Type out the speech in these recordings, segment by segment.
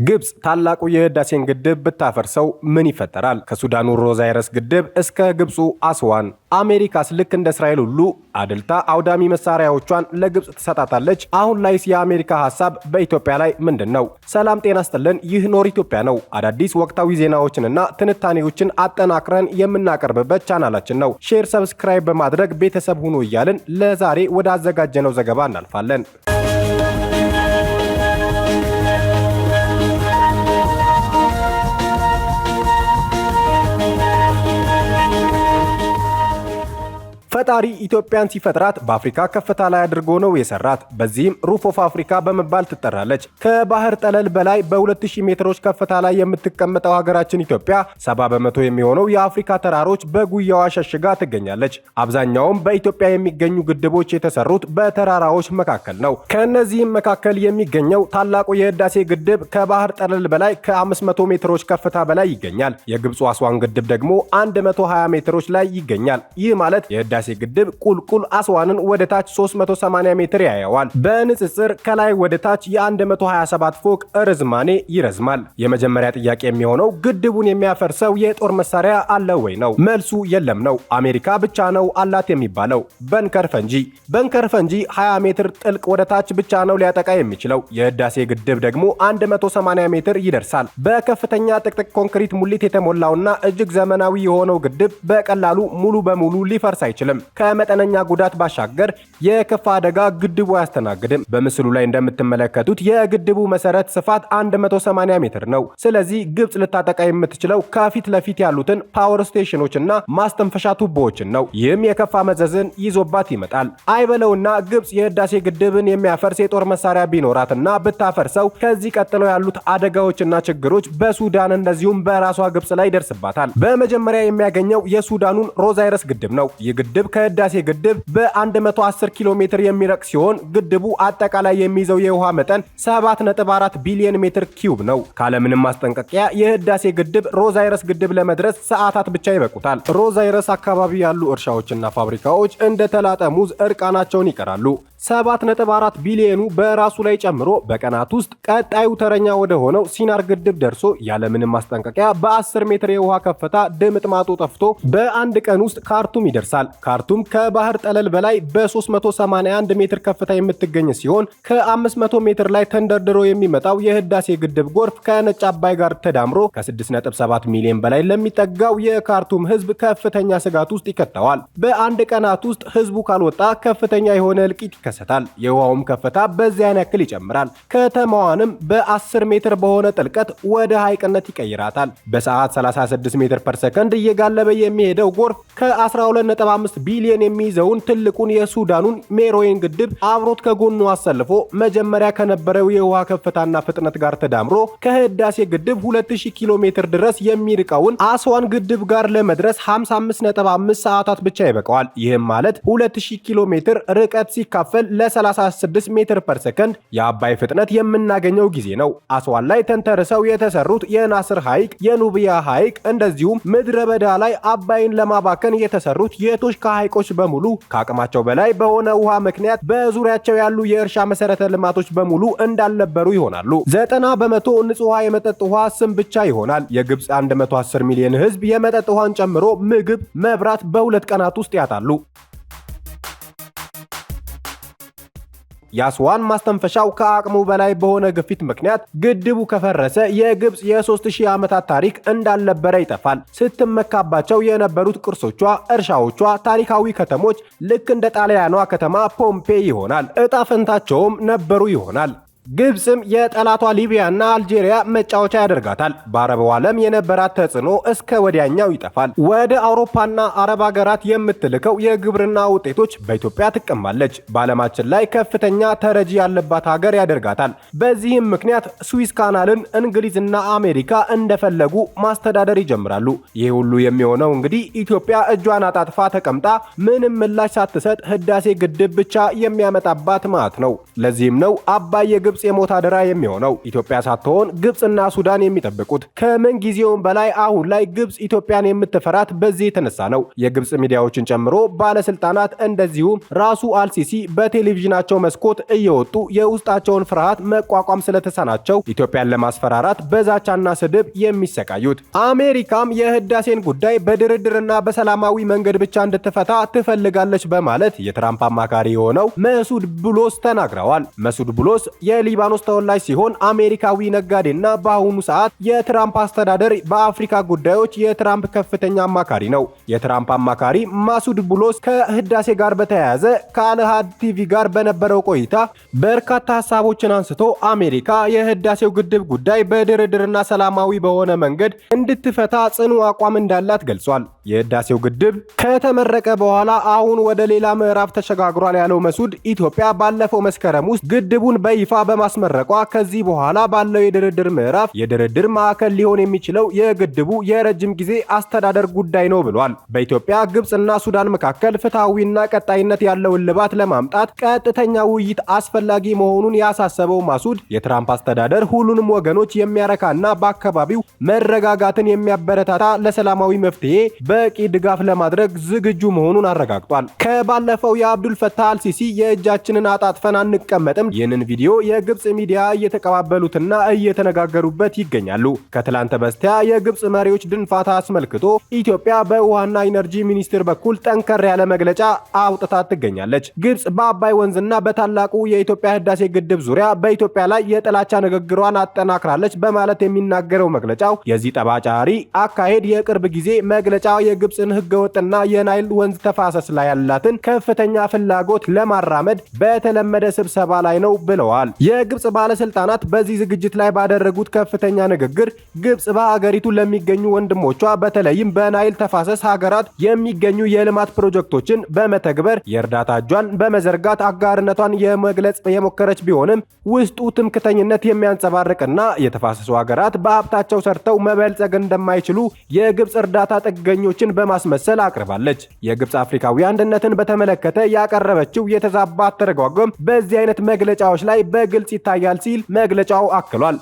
ግብጽ ታላቁ የህዳሴን ግድብ ብታፈርሰው ምን ይፈጠራል? ከሱዳኑ ሮዛይረስ ግድብ እስከ ግብፁ አስዋን። አሜሪካስ ልክ እንደ እስራኤል ሁሉ አድልታ አውዳሚ መሳሪያዎቿን ለግብጽ ትሰጣታለች? አሁን ላይስ የአሜሪካ ሐሳብ በኢትዮጵያ ላይ ምንድነው? ሰላም ጤና ይስጥልን። ይህ ኖር ኢትዮጵያ ነው። አዳዲስ ወቅታዊ ዜናዎችንና ትንታኔዎችን አጠናክረን የምናቀርብበት ቻናላችን ነው። ሼር፣ ሰብስክራይብ በማድረግ ቤተሰብ ሁኑ እያልን ለዛሬ ወደ አዘጋጀነው ዘገባ እናልፋለን። ፈጣሪ ኢትዮጵያን ሲፈጥራት በአፍሪካ ከፍታ ላይ አድርጎ ነው የሰራት። በዚህም ሩፍ ኦፍ አፍሪካ በመባል ትጠራለች። ከባህር ጠለል በላይ በ2000 ሜትሮች ከፍታ ላይ የምትቀመጠው ሀገራችን ኢትዮጵያ 70 በመቶ የሚሆነው የአፍሪካ ተራሮች በጉያዋ ሸሽጋ ትገኛለች። አብዛኛውም በኢትዮጵያ የሚገኙ ግድቦች የተሰሩት በተራራዎች መካከል ነው። ከእነዚህም መካከል የሚገኘው ታላቁ የህዳሴ ግድብ ከባህር ጠለል በላይ ከ500 ሜትሮች ከፍታ በላይ ይገኛል። የግብፁ አስዋን ግድብ ደግሞ 120 ሜትሮች ላይ ይገኛል። ይህ ማለት የህዳሴ ግድብ ቁልቁል አስዋንን ወደ ታች 380 ሜትር ያየዋል። በንጽጽር ከላይ ወደ ታች የ127 ፎቅ ርዝማኔ ይረዝማል። የመጀመሪያ ጥያቄ የሚሆነው ግድቡን የሚያፈርሰው የጦር መሳሪያ አለ ወይ ነው። መልሱ የለም ነው። አሜሪካ ብቻ ነው አላት የሚባለው በንከር ፈንጂ። በንከር ፈንጂ 20 ሜትር ጥልቅ ወደ ታች ብቻ ነው ሊያጠቃ የሚችለው። የህዳሴ ግድብ ደግሞ 180 ሜትር ይደርሳል። በከፍተኛ ጥቅጥቅ ኮንክሪት ሙሊት የተሞላውና እጅግ ዘመናዊ የሆነው ግድብ በቀላሉ ሙሉ በሙሉ ሊፈርስ አይችልም። ከመጠነኛ ጉዳት ባሻገር የከፋ አደጋ ግድቡ አያስተናግድም። በምስሉ ላይ እንደምትመለከቱት የግድቡ መሰረት ስፋት 180 ሜትር ነው። ስለዚህ ግብጽ ልታጠቃ የምትችለው ከፊት ለፊት ያሉትን ፓወር ስቴሽኖችና ማስተንፈሻ ቱቦዎችን ነው። ይህም የከፋ መዘዝን ይዞባት ይመጣል። አይበለውና ግብጽ የህዳሴ ግድብን የሚያፈርስ የጦር መሳሪያ ቢኖራትና ብታፈርሰው ከዚህ ቀጥለው ያሉት አደጋዎችና ችግሮች በሱዳን እንደዚሁም በራሷ ግብጽ ላይ ይደርስባታል። በመጀመሪያ የሚያገኘው የሱዳኑን ሮዛይረስ ግድብ ነው። ይህ ግድብ ከህዳሴ ግድብ በ110 ኪሎ ሜትር የሚረቅ ሲሆን ግድቡ አጠቃላይ የሚይዘው የውሃ መጠን 7.4 ቢሊዮን ሜትር ኪዩብ ነው። ካለምንም ማስጠንቀቂያ የህዳሴ ግድብ ሮዛይረስ ግድብ ለመድረስ ሰዓታት ብቻ ይበቁታል። ሮዛይረስ አካባቢ ያሉ እርሻዎችና ፋብሪካዎች እንደ ተላጠ ሙዝ እርቃናቸውን ይቀራሉ። 7.4 ቢሊዮኑ በራሱ ላይ ጨምሮ በቀናት ውስጥ ቀጣዩ ተረኛ ወደ ሆነው ሲናር ግድብ ደርሶ ያለምንም ማስጠንቀቂያ በ10 ሜትር የውሃ ከፍታ ድምጥማጡ ጠፍቶ በአንድ ቀን ውስጥ ካርቱም ይደርሳል። ካርቱም ከባህር ጠለል በላይ በ381 ሜትር ከፍታ የምትገኝ ሲሆን ከ500 ሜትር ላይ ተንደርድሮ የሚመጣው የህዳሴ ግድብ ጎርፍ ከነጭ አባይ ጋር ተዳምሮ ከ6.7 ሚሊዮን በላይ ለሚጠጋው የካርቱም ህዝብ ከፍተኛ ስጋት ውስጥ ይከተዋል። በአንድ ቀናት ውስጥ ህዝቡ ካልወጣ ከፍተኛ የሆነ እልቂት ይከሰታል። የውሃውም ከፍታ በዚያን ያክል ይጨምራል። ከተማዋንም በ10 ሜትር በሆነ ጥልቀት ወደ ሐይቅነት ይቀይራታል። በሰዓት 36 ሜትር ፐር ሰከንድ እየጋለበ የሚሄደው ጎርፍ ከ12.5 ቢሊዮን የሚይዘውን ትልቁን የሱዳኑን ሜሮዌን ግድብ አብሮት ከጎኑ አሰልፎ መጀመሪያ ከነበረው የውሃ ከፍታና ፍጥነት ጋር ተዳምሮ ከህዳሴ ግድብ 2000 ኪሎ ሜትር ድረስ የሚርቀውን አስዋን ግድብ ጋር ለመድረስ 55.5 ሰዓታት ብቻ ይበቃዋል። ይህም ማለት 2000 ኪሎ ሜትር ርቀት ሲካፈል ለ36 ሜትር ፐር ሰከንድ የአባይ ፍጥነት የምናገኘው ጊዜ ነው። አስዋን ላይ ተንተርሰው የተሰሩት የናስር ሐይቅ፣ የኑቢያ ሐይቅ እንደዚሁም ምድረ በዳ ላይ አባይን ለማባከን የተሰሩት የቶሽካ ሐይቆች በሙሉ ከአቅማቸው በላይ በሆነ ውሃ ምክንያት በዙሪያቸው ያሉ የእርሻ መሰረተ ልማቶች በሙሉ እንዳልነበሩ ይሆናሉ። 90 በመቶ ንጹህ ውሃ የመጠጥ ውሃ ስም ብቻ ይሆናል። የግብጽ 110 ሚሊዮን ህዝብ የመጠጥ ውሃን ጨምሮ ምግብ፣ መብራት በሁለት ቀናት ውስጥ ያጣሉ። የአስዋን ማስተንፈሻው ከአቅሙ በላይ በሆነ ግፊት ምክንያት ግድቡ ከፈረሰ የግብጽ የ3000 ዓመታት ታሪክ እንዳልነበረ ይጠፋል። ስትመካባቸው የነበሩት ቅርሶቿ፣ እርሻዎቿ፣ ታሪካዊ ከተሞች ልክ እንደ ጣሊያኗ ከተማ ፖምፔይ ይሆናል። እጣ ፈንታቸውም ነበሩ ይሆናል። ግብጽም የጠላቷ ሊቢያና አልጄሪያ መጫወቻ ያደርጋታል። በአረቡ ዓለም የነበራት ተጽዕኖ እስከ ወዲያኛው ይጠፋል። ወደ አውሮፓና አረብ ሀገራት የምትልከው የግብርና ውጤቶች በኢትዮጵያ ትቀማለች። በዓለማችን ላይ ከፍተኛ ተረጂ ያለባት ሀገር ያደርጋታል። በዚህም ምክንያት ስዊስ ካናልን እንግሊዝና አሜሪካ እንደፈለጉ ማስተዳደር ይጀምራሉ። ይህ ሁሉ የሚሆነው እንግዲህ ኢትዮጵያ እጇን አጣጥፋ ተቀምጣ ምንም ምላሽ ሳትሰጥ ህዳሴ ግድብ ብቻ የሚያመጣባት መዓት ነው። ለዚህም ነው አባይ የግብጽ የሞት አደራ የሚሆነው። ኢትዮጵያ ሳትሆን ግብጽና ሱዳን የሚጠብቁት። ከምን ጊዜውም በላይ አሁን ላይ ግብጽ ኢትዮጵያን የምትፈራት በዚህ የተነሳ ነው። የግብጽ ሚዲያዎችን ጨምሮ ባለስልጣናት እንደዚሁም ራሱ አልሲሲ በቴሌቪዥናቸው መስኮት እየወጡ የውስጣቸውን ፍርሃት መቋቋም ስለተሳናቸው ኢትዮጵያን ለማስፈራራት በዛቻና ስድብ የሚሰቃዩት። አሜሪካም የህዳሴን ጉዳይ በድርድርና በሰላማዊ መንገድ ብቻ እንድትፈታ ትፈልጋለች በማለት የትራምፕ አማካሪ የሆነው መሱድ ቡሎስ ተናግረዋል። መሱድ ቡሎስ የሊባኖስ ተወላጅ ሲሆን አሜሪካዊ ነጋዴና በአሁኑ ሰዓት የትራምፕ አስተዳደር በአፍሪካ ጉዳዮች የትራምፕ ከፍተኛ አማካሪ ነው። የትራምፕ አማካሪ ማሱድ ቡሎስ ከህዳሴ ጋር በተያያዘ ከአልሃድ ቲቪ ጋር በነበረው ቆይታ በርካታ ሀሳቦችን አንስቶ አሜሪካ የህዳሴው ግድብ ጉዳይ በድርድርና ሰላማዊ በሆነ መንገድ እንድትፈታ ጽኑ አቋም እንዳላት ገልጿል። የህዳሴው ግድብ ከተመረቀ በኋላ አሁን ወደ ሌላ ምዕራፍ ተሸጋግሯል ያለው መሱድ ኢትዮጵያ ባለፈው መስከረም ውስጥ ግድቡን በይፋ በማስመረቋ ከዚህ በኋላ ባለው የድርድር ምዕራፍ የድርድር ማዕከል ሊሆን የሚችለው የግድቡ የረጅም ጊዜ አስተዳደር ጉዳይ ነው ብሏል። በኢትዮጵያ ግብጽና ሱዳን መካከል ፍትሐዊና ቀጣይነት ያለው እልባት ለማምጣት ቀጥተኛ ውይይት አስፈላጊ መሆኑን ያሳሰበው ማሱድ የትራምፕ አስተዳደር ሁሉንም ወገኖች የሚያረካና በአካባቢው መረጋጋትን የሚያበረታታ ለሰላማዊ መፍትሄ በቂ ድጋፍ ለማድረግ ዝግጁ መሆኑን አረጋግጧል። ከባለፈው የአብዱል ፈታህ አልሲሲ የእጃችንን አጣጥፈን አንቀመጥም ይህንን ቪዲዮ የግብጽ ሚዲያ እየተቀባበሉትና እየተነጋገሩበት ይገኛሉ። ከትላንት በስቲያ የግብጽ መሪዎች ድንፋታ አስመልክቶ ኢትዮጵያ በውሃና ኢነርጂ ሚኒስቴር በኩል ጠንከር ያለ መግለጫ አውጥታ ትገኛለች። ግብጽ በአባይ ወንዝና በታላቁ የኢትዮጵያ ህዳሴ ግድብ ዙሪያ በኢትዮጵያ ላይ የጥላቻ ንግግሯን አጠናክራለች በማለት የሚናገረው መግለጫው የዚህ ጠባጫሪ አካሄድ የቅርብ ጊዜ መግለጫ የግብጽን ህገወጥና የናይል ወንዝ ተፋሰስ ላይ ያላትን ከፍተኛ ፍላጎት ለማራመድ በተለመደ ስብሰባ ላይ ነው ብለዋል። የግብጽ ባለስልጣናት በዚህ ዝግጅት ላይ ባደረጉት ከፍተኛ ንግግር ግብጽ በሀገሪቱ ለሚገኙ ወንድሞቿ በተለይም በናይል ተፋሰስ ሀገራት የሚገኙ የልማት ፕሮጀክቶችን በመተግበር የእርዳታ እጇን በመዘርጋት አጋርነቷን የመግለጽ የሞከረች ቢሆንም ውስጡ ትምክተኝነት የሚያንጸባርቅና የተፋሰሱ ሀገራት በሀብታቸው ሰርተው መበልጸግ እንደማይችሉ የግብጽ እርዳታ ጥገኞችን በማስመሰል አቅርባለች። የግብጽ አፍሪካዊ አንድነትን በተመለከተ ያቀረበችው የተዛባ አተረጓጎም በዚህ አይነት መግለጫዎች ላይ በግልጽ ይታያል ሲል መግለጫው አክሏል።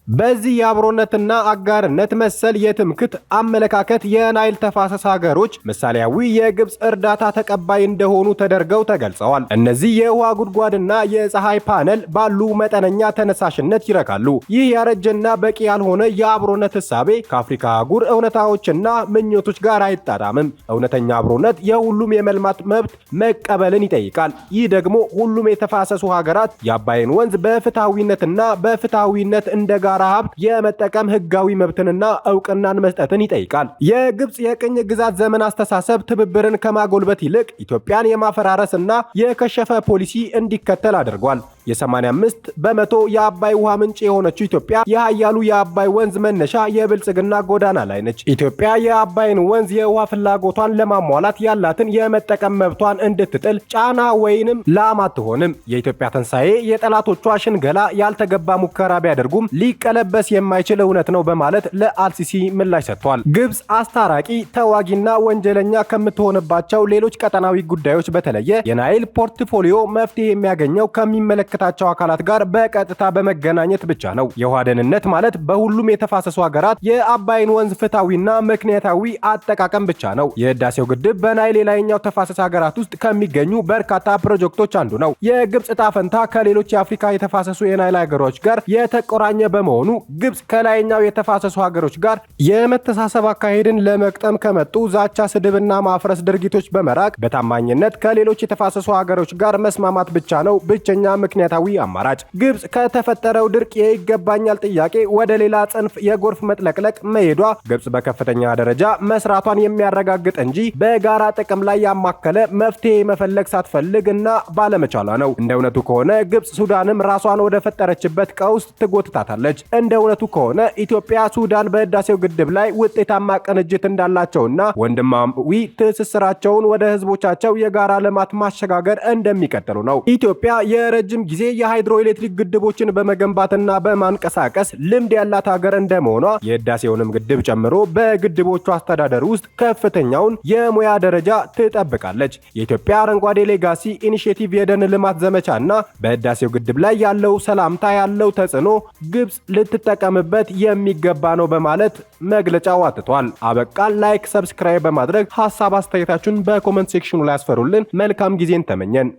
በዚህ የአብሮነትና አጋርነት መሰል የትምክት አመለካከት የናይል ተፋሰስ ሀገሮች ምሳሌያዊ የግብጽ እርዳታ ተቀባይ እንደሆኑ ተደርገው ተገልጸዋል። እነዚህ የውሃ ጉድጓድና የፀሐይ ፓነል ባሉ መጠነኛ ተነሳሽነት ይረካሉ። ይህ ያረጀና በቂ ያልሆነ የአብሮነት እሳቤ ከአፍሪካ አህጉር እውነታዎችና ምኞቶች ጋር አይጣጣምም። እውነተኛ አብሮነት የሁሉም የመልማት መብት መቀበልን ይጠይቃል። ይህ ደግሞ ሁሉም የተፋሰሱ ሀገራት የአባይን ወንዝ በፍትሐዊነትና በፍትሐዊነት እንደጋ ሀብት የመጠቀም ህጋዊ መብትንና እውቅናን መስጠትን ይጠይቃል። የግብጽ የቅኝ ግዛት ዘመን አስተሳሰብ ትብብርን ከማጎልበት ይልቅ ኢትዮጵያን የማፈራረስና የከሸፈ ፖሊሲ እንዲከተል አድርጓል። የ85 በመቶ የአባይ ውሃ ምንጭ የሆነችው ኢትዮጵያ የኃያሉ የአባይ ወንዝ መነሻ የብልጽግና ጎዳና ላይ ነች። ኢትዮጵያ የአባይን ወንዝ የውሃ ፍላጎቷን ለማሟላት ያላትን የመጠቀም መብቷን እንድትጥል ጫና ወይንም ላም አትሆንም። የኢትዮጵያ ትንሳኤ የጠላቶቿ ሽንገላ ያልተገባ ሙከራ ቢያደርጉም ሊቀለበስ የማይችል እውነት ነው በማለት ለአልሲሲ ምላሽ ሰጥቷል። ግብጽ አስታራቂ ተዋጊና ወንጀለኛ ከምትሆንባቸው ሌሎች ቀጠናዊ ጉዳዮች በተለየ የናይል ፖርትፎሊዮ መፍትሄ የሚያገኘው ከሚመለከታቸው አካላት ጋር በቀጥታ በመገናኘት ብቻ ነው። የውሃ ደህንነት ማለት በሁሉም የተፋሰሱ ሀገራት የአባይን ወንዝ ፍትሐዊና ምክንያታዊ አጠቃቀም ብቻ ነው። የህዳሴው ግድብ በናይል የላይኛው ተፋሰስ ሀገራት ውስጥ ከሚገኙ በርካታ ፕሮጀክቶች አንዱ ነው። የግብጽ ዕጣ ፈንታ ከሌሎች የአፍሪካ የተፋሰሱ የናይል ሀገሮች ጋር የተቆራኘ በመሆኑ ግብጽ ከላይኛው የተፋሰሱ ሀገሮች ጋር የመተሳሰብ አካሄድን ለመቅጠም ከመጡ ዛቻ፣ ስድብና ማፍረስ ድርጊቶች በመራቅ በታማኝነት ከሌሎች የተፋሰሱ ሀገሮች ጋር መስማማት ብቻ ነው ብቸኛ ምክንያታዊ አማራጭ። ግብጽ ከተፈጠረው ድርቅ የይገባኛል ጥያቄ ወደ ሌላ ጽንፍ የጎርፍ መጥለቅለቅ መሄዷ ግብጽ በከፍተኛ ደረጃ መስራቷን የሚያረጋግጥ እንጂ በጋራ ጥቅም ላይ ያማከለ መፍትሄ መፈለግ ሳትፈልግ እና ባለመቻሏ ነው። እንደ እውነቱ ከሆነ ግብጽ ሱዳንም ራሷን ወደ ፈጠረችበት ቀውስ ትጎትታታለች። እንደ እውነቱ ከሆነ ኢትዮጵያ ሱዳን በህዳሴው ግድብ ላይ ውጤታማ ቅንጅት እንዳላቸውና ወንድማዊ ትስስራቸውን ወደ ህዝቦቻቸው የጋራ ልማት ማሸጋገር እንደሚቀጥሉ ነው። ኢትዮጵያ የረጅም ጊዜ የሃይድሮኤሌክትሪክ ግድቦችን በመገንባትና በማንቀሳቀስ ልምድ ያላት ሀገር እንደመሆኗ የህዳሴውንም ግድብ ጨምሮ በግድቦቹ አስተዳደር ውስጥ ከፍተኛውን የሙያ ደረጃ ትጠብቃለች። የኢትዮጵያ አረንጓዴ ሌጋሲ ኢኒሼቲቭ የደን ልማት ዘመቻና በህዳሴው ግድብ ላይ ያለው ሰላምታ ያለው ተጽዕኖ ግብጽ ልትጠቀምበት የሚገባ ነው በማለት መግለጫው አትቷል። አበቃን። ላይክ፣ ሰብስክራይብ በማድረግ ሐሳብ አስተያየታችሁን በኮሜንት ሴክሽኑ ላይ አስፈሩልን። መልካም ጊዜን ተመኘን።